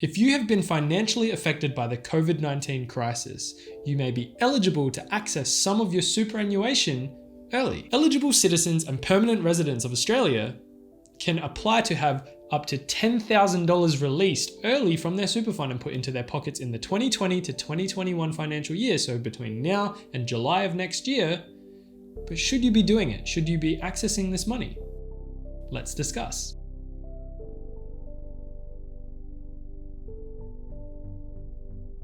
If you have been financially affected by the COVID-19 crisis, you may be eligible to access some of your superannuation early. Eligible citizens and permanent residents of Australia can apply to have up to $10,000 released early from their super fund and put into their pockets in the 2020 to 2021 financial year, so between now and July of next year. But should you be doing it? Should you be accessing this money? Let's discuss.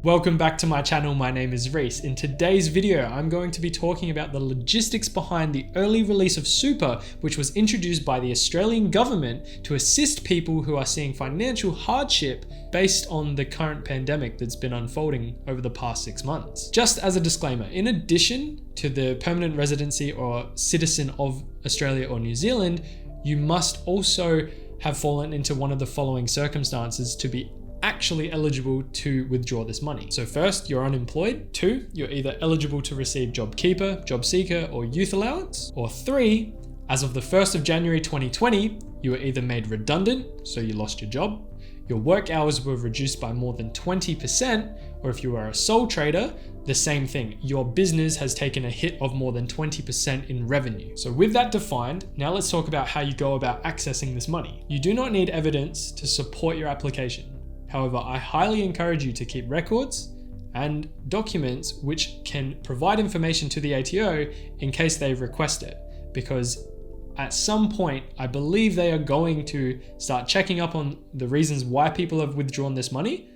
Welcome back to my channel. My name is Reese. In today's video, I'm going to be talking about the logistics behind the early release of super, which was introduced by the Australian government to assist people who are seeing financial hardship based on the current pandemic that's been unfolding over the past 6 months. Just as a disclaimer, in addition to the permanent residency or citizen of Australia or New Zealand, you must also have fallen into one of the following circumstances to be actually eligible to withdraw this money. So first, you're unemployed. 2, you're either eligible to receive JobKeeper, JobSeeker, or Youth Allowance. Or 3, as of the 1st of January 2020, you were either made redundant, so you lost your job, your work hours were reduced by more than 20%, or if you are a sole trader, the same thing. Your business has taken a hit of more than 20% in revenue. So with that defined, now let's talk about how you go about accessing this money. You do not need evidence to support your application. However, I highly encourage you to keep records and documents which can provide information to the ATO in case they request it, because at some point, I believe they are going to start checking up on the reasons why people have withdrawn this money,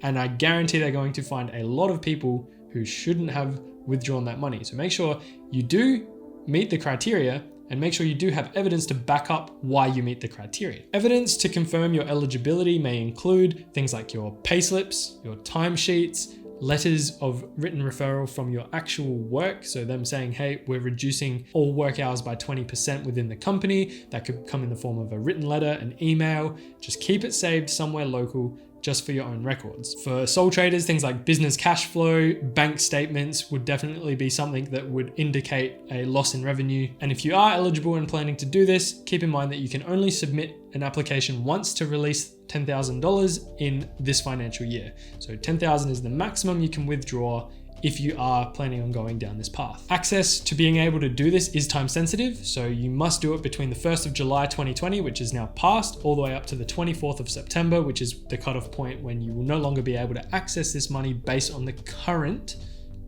and I guarantee they're going to find a lot of people who shouldn't have withdrawn that money. So make sure you do meet the criteria, and make sure you do have evidence to back up why you meet the criteria. Evidence to confirm your eligibility may include things like your payslips, your timesheets, letters of written referral from your actual work. So them saying, hey, we're reducing all work hours by 20% within the company. That could come in the form of a written letter, an email. Just keep it saved somewhere local, just for your own records. For sole traders, things like business cash flow, bank statements would definitely be something that would indicate a loss in revenue. And if you are eligible and planning to do this, keep in mind that you can only submit an application once to release $10,000 in this financial year. So $10,000 is the maximum you can withdraw if you are planning on going down this path. Access to being able to do this is time sensitive, so you must do it between the 1st of July 2020, which is now passed, all the way up to the 24th of September, which is the cutoff point when you will no longer be able to access this money based on the current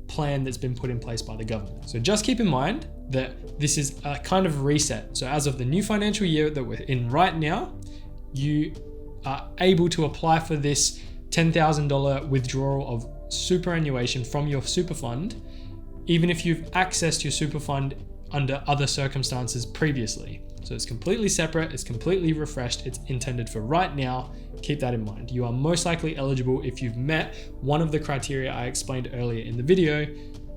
plan that's been put in place by the government. So just keep in mind that this is a kind of reset. So as of the new financial year that we're in right now, you are able to apply for this $10,000 withdrawal of superannuation from your super fund, even if you've accessed your super fund under other circumstances previously. So it's completely separate, it's completely refreshed, it's intended for right now. Keep that in mind. You are most likely eligible if you've met one of the criteria I explained earlier in the video,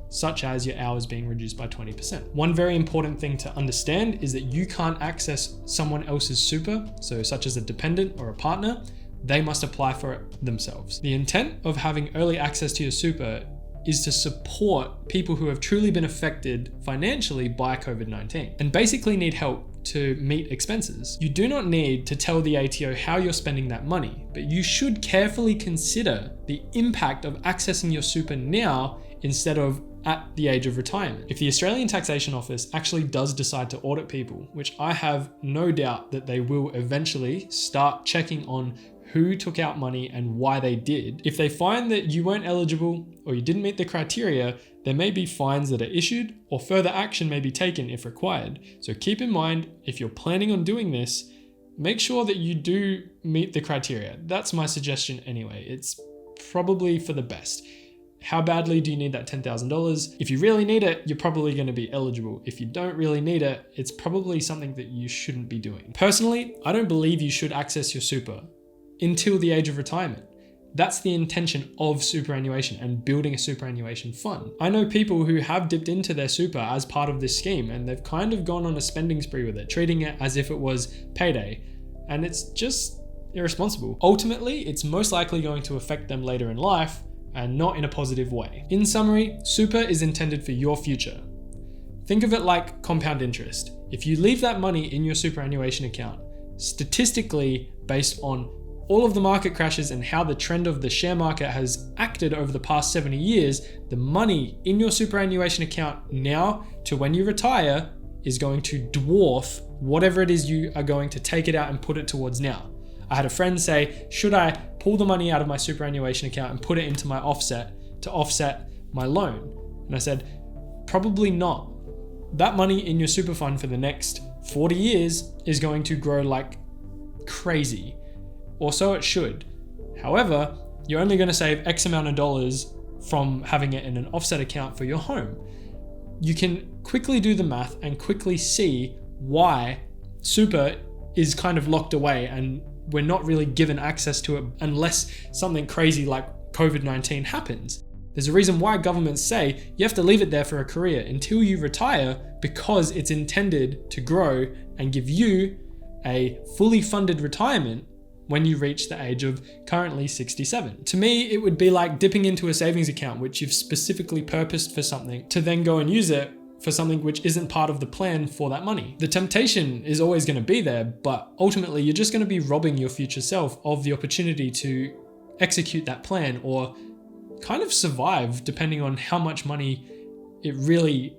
such as your hours being reduced by 20%. One very important thing to understand is that you can't access someone else's super, so such as a dependent or a partner. They must apply for it themselves. The intent of having early access to your super is to support people who have truly been affected financially by COVID-19 and basically need help to meet expenses. You do not need to tell the ATO how you're spending that money, but you should carefully consider the impact of accessing your super now instead of at the age of retirement. If the Australian Taxation Office actually does decide to audit people, which I have no doubt that they will eventually start checking on who took out money and why they did. If they find that you weren't eligible or you didn't meet the criteria, there may be fines that are issued or further action may be taken if required. So keep in mind, if you're planning on doing this, make sure that you do meet the criteria. That's my suggestion anyway. It's probably for the best. How badly do you need that $10,000? If you really need it, you're probably going to be eligible. If you don't really need it, it's probably something that you shouldn't be doing. Personally, I don't believe you should access your super until the age of retirement. That's the intention of superannuation and building a superannuation fund. I know people who have dipped into their super as part of this scheme and they've kind of gone on a spending spree with it, treating it as if it was payday. And it's just irresponsible. Ultimately, it's most likely going to affect them later in life and not in a positive way. In summary, super is intended for your future. Think of it like compound interest. If you leave that money in your superannuation account, statistically, based on all of the market crashes and how the trend of the share market has acted over the past 70 years, the money in your superannuation account now to when you retire is going to dwarf whatever it is you are going to take it out and put it towards now. I had a friend say, should I pull the money out of my superannuation account and put it into my offset to offset my loan? And I said, probably not. That money in your super fund for the next 40 years is going to grow like crazy, or so it should. However, you're only going to save X amount of dollars from having it in an offset account for your home. You can quickly do the math and quickly see why super is kind of locked away and we're not really given access to it unless something crazy like COVID-19 happens. There's a reason why governments say you have to leave it there for a career until you retire, because it's intended to grow and give you a fully funded retirement when you reach the age of currently 67. To me, it would be like dipping into a savings account which you've specifically purposed for something to then go and use it for something which isn't part of the plan for that money. The temptation is always going to be there, but ultimately you're just going to be robbing your future self of the opportunity to execute that plan or kind of survive, depending on how much money it really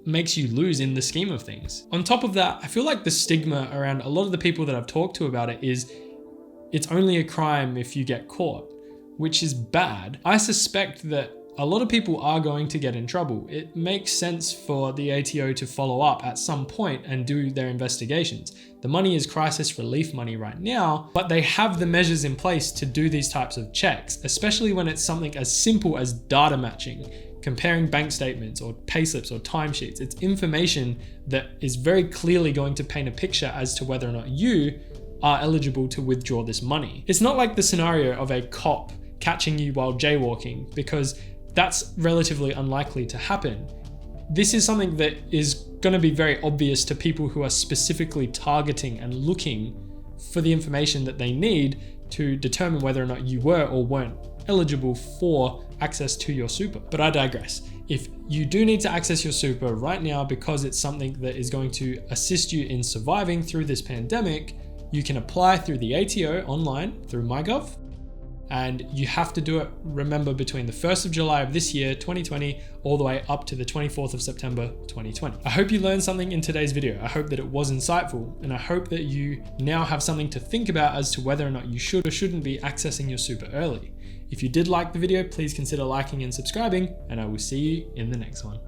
makes you lose in the scheme of things. On top of that, I feel like the stigma around a lot of the people that I've talked to about it is it's only a crime if you get caught, which is bad. I suspect that a lot of people are going to get in trouble. It makes sense for the ATO to follow up at some point and do their investigations. The money is crisis relief money right now, but they have the measures in place to do these types of checks, especially when it's something as simple as data matching, comparing bank statements or payslips or timesheets. It's information that is very clearly going to paint a picture as to whether or not you are eligible to withdraw this money. It's not like the scenario of a cop catching you while jaywalking, because that's relatively unlikely to happen. This is something that is going to be very obvious to people who are specifically targeting and looking for the information that they need to determine whether or not you were or weren't eligible for access to your super. But I digress. If you do need to access your super right now because it's something that is going to assist you in surviving through this pandemic, you can apply through the ATO online through MyGov. And you have to do it, remember, between the 1st of July of this year, 2020, all the way up to the 24th of September, 2020. I hope you learned something in today's video. I hope that it was insightful, and I hope that you now have something to think about as to whether or not you should or shouldn't be accessing your super early. If you did like the video, please consider liking and subscribing, and I will see you in the next one.